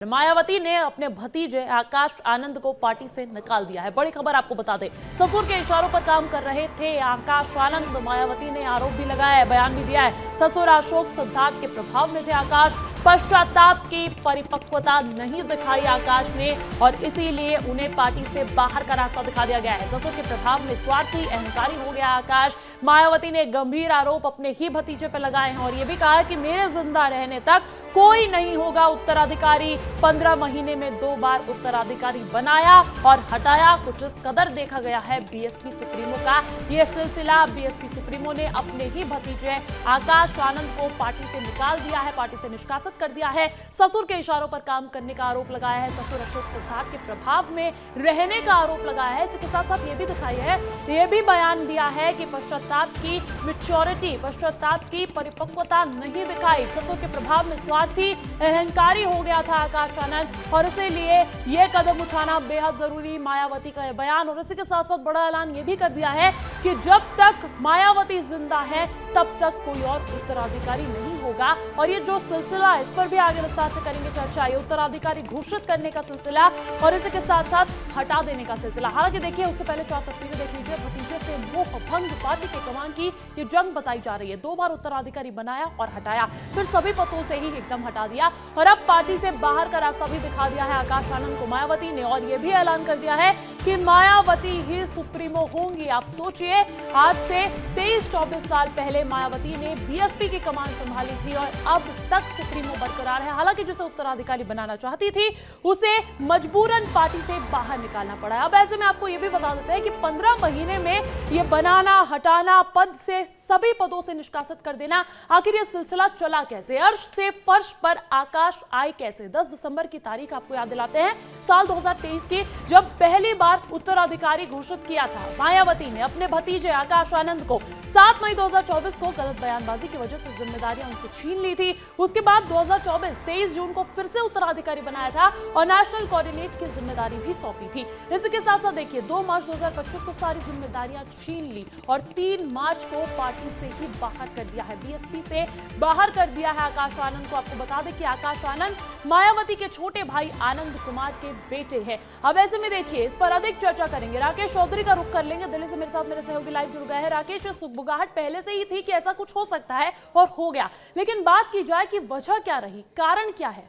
मायावती ने अपने भतीजे आकाश आनंद को पार्टी से निकाल दिया है। बड़ी खबर आपको बता दें, ससुर के इशारों पर काम कर रहे थे आकाश आनंद। मायावती ने आरोप भी लगाया है, बयान भी दिया है। ससुर अशोक सिद्धार्थ के प्रभाव में थे आकाश। पश्चाताप की परिपक्वता नहीं दिखाई आकाश ने और इसीलिए उन्हें पार्टी से बाहर का रास्ता दिखा दिया गया है। ससुर के प्रभाव में स्वार्थी अहंकारी हो गया आकाश। मायावती ने गंभीर आरोप अपने ही भतीजे पर लगाए हैं और यह भी कहा कि मेरे जिंदा रहने तक कोई नहीं होगा उत्तराधिकारी। 15 महीने में 2 बार उत्तराधिकारी बनाया और हटाया। कुछ इस कदर देखा गया है बीएसपी सुप्रीमो का यह सिलसिला। बीएसपी सुप्रीमो ने अपने ही भतीजे आकाश आनंद को पार्टी से निकाल दिया है, पार्टी से निष्कासित कर दिया है। ससुर के इशारों पर काम करने का आरोप लगाया है। ससुर अशोक सिद्धार्थ के प्रभाव में रहने का आरोप लगाया है। इसके साथ साथ ये भी दिखाई है, ये भी बयान दिया है कि पश्चाताप की मैच्योरिटी, पश्चाताप की परिपक्वता नहीं दिखाई। ससुर के प्रभाव में स्वार्थी अहंकारी हो गया था आकाश आनंद और इसीलिए यह कदम उठाना बेहद जरूरी। मायावती का यह बयान और इसी के साथ साथ बड़ा ऐलान यह भी कर दिया है कि जब तक मायावती जिंदा है तब तक कोई और उत्तराधिकारी नहीं होगा। और ये जो सिलसिला इस पर भी आगे विस्तार से करेंगे चर्चा। ये उत्तराधिकारी घोषित करने का सिलसिला और इसी के साथ साथ हटा देने का सिलसिला। हालांकि देखिए उससे पहले 4 तस्वीरें देख लीजिए। भतीजे से मोह भंग पार्टी के कमान की ये जंग बताई जा रही है। 2 बार उत्तराधिकारी बनाया और हटाया, फिर सभी पदों से ही एकदम हटा दिया और अब पार्टी से बाहर का रास्ता भी दिखा दिया है आकाश आनंद को मायावती ने और यह भी ऐलान कर दिया है कि मायावती ही सुप्रीमो होंगी। आप सोचिए, आज से 23-24 साल पहले मायावती ने बीएसपी की कमान संभाली थी और अब तक सुप्रीमो बरकरार है। हालांकि जिसे उत्तराधिकारी बनाना चाहती थी उसे मजबूरन पार्टी से बाहर निकालना पड़ा। अब ऐसे में आपको यह भी बता देते हैं कि 15 महीने में यह बनाना, हटाना, पद से सभी पदों से निष्कासित कर देना, आखिर यह सिलसिला चला कैसे, अर्श से फर्श पर आकाश आए कैसे। 10 दिसंबर की तारीख आपको याद दिलाते हैं, साल 2023 की, जब पहली बार उत्तराधिकारी घोषित किया था मायावती ने अपने भतीजे आकाश आनंद को। 7 मई 2024 को गलत बयानबाजी की वजह से जिम्मेदारियां उनसे छीन ली थी। उसके बाद 2024 23 जून को फिर से उत्तराधिकारी बनाया था और नेशनल कोऑर्डिनेट की जिम्मेदारी भी सौंपी थी। इसके साथ साथ देखिए 2 मार्च 2025 को सारी जिम्मेदारियां छीन ली और 3 मार्च को पार्टी से ही बाहर कर दिया है, बीएसपी से बाहर कर दिया है आकाश आनंद को। आपको बता दें कि आकाश आनंद मायावती के छोटे भाई आनंद कुमार के बेटे हैं। अब ऐसे में देखिए इस पर अधिक चर्चा करेंगे। राकेश चौधरी का रुख कर लेंगे, दिल्ली से मेरे साथ मेरे सहयोगी लाइव जुड़ गए हैं। राकेश, सुगबुगाहट पहले से ही थी कि ऐसा कुछ हो सकता है और हो गया, लेकिन बात की जाए कि वजह क्या रही, कारण क्या है?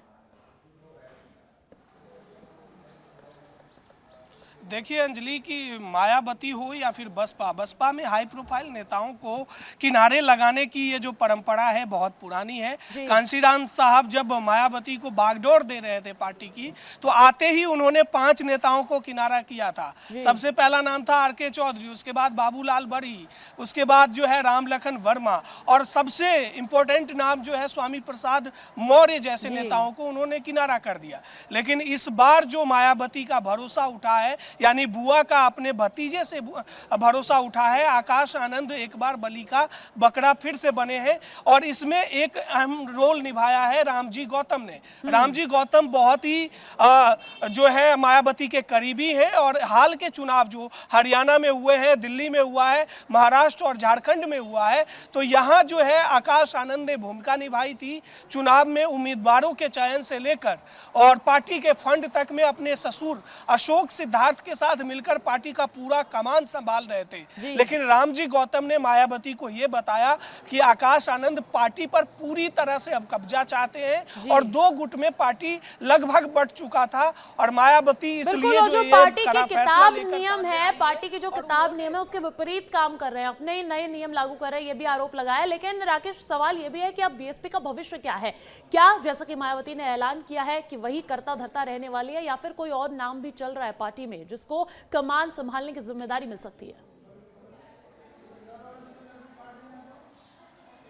देखिए अंजलि की मायावती हो या फिर बसपा में हाई प्रोफाइल नेताओं को किनारे लगाने की ये जो परंपरा है बहुत पुरानी है। कांशीराम साहब जब मायावती को बागडोर दे रहे थे पार्टी की, तो आते ही उन्होंने 5 नेताओं को किनारा किया था। सबसे पहला नाम था आर के चौधरी, उसके बाद बाबूलाल बड़ी, उसके बाद जो है राम लखन वर्मा और सबसे इंपॉर्टेंट नाम जो है स्वामी प्रसाद मौर्य जैसे नेताओं को उन्होंने किनारा कर दिया। लेकिन इस बार जो मायावती का भरोसा उठा है, यानी बुआ का अपने भतीजे से भरोसा उठा है, आकाश आनंद एक बार बलि का बकरा फिर से बने हैं और इसमें एक अहम रोल निभाया है रामजी गौतम ने। रामजी गौतम बहुत ही जो है मायावती के करीबी हैं और हाल के चुनाव जो हरियाणा में हुए हैं, दिल्ली में हुआ है, महाराष्ट्र और झारखंड में हुआ है, तो यहाँ जो है आकाश आनंद ने भूमिका निभाई थी चुनाव में उम्मीदवारों के चयन से लेकर और पार्टी के फंड तक में अपने ससुर अशोक सिद्धार्थ के साथ मिलकर पार्टी का पूरा कमान संभाल रहे थे। लेकिन रामजी गौतम ने मायावती को यह बताया कि आकाश आनंद पार्टी पर पूरी तरह से अब कब्जा चाहते हैं और 2 गुट में पार्टी लगभग बट चुका था और मायावती इसलिए जो पार्टी की किताब नियम है, पार्टी की जो किताब नियम है उसके विपरीत काम कर रहे हैं, अपने ही नए नियम लागू कर रहे हैं, ये भी आरोप लगाया। लेकिन राकेश, सवाल ये भी है कि अब बीएसपी का भविष्य क्या है? क्या जैसा कि मायावती ने ऐलान किया है कि वही करता धरता रहने वाली है या फिर कोई और नाम भी चल रहा है पार्टी में जिसको कमान संभालने की जिम्मेदारी मिल सकती है?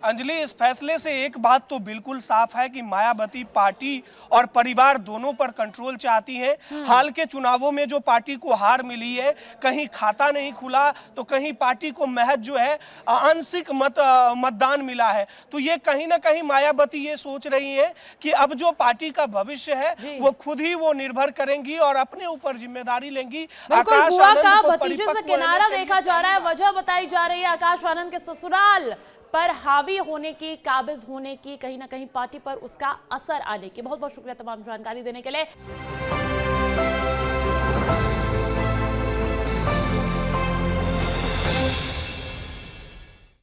अंजलि, इस फैसले से एक बात तो बिल्कुल साफ है कि मायावती पार्टी और परिवार दोनों पर कंट्रोल चाहती हैं। हाल के चुनावों में जो पार्टी को हार मिली है, कहीं खाता नहीं खुला तो कहीं पार्टी को महज जो है आंशिक मतदान मिला है। तो ये कहीं ना कहीं मायावती ये सोच रही है कि अब जो पार्टी का भविष्य है वो खुद ही वो निर्भर करेंगी और अपने ऊपर जिम्मेदारी लेंगी। आकाश आनंद को भतीजे से किनारा देखा जा रहा है, वजह बताई जा रही है आकाश आनंद के ससुराल पर हावी होने की, काबिज होने की, कहीं ना कहीं पार्टी पर उसका असर आने की। बहुत बहुत शुक्रिया तमाम जानकारी देने के लिए।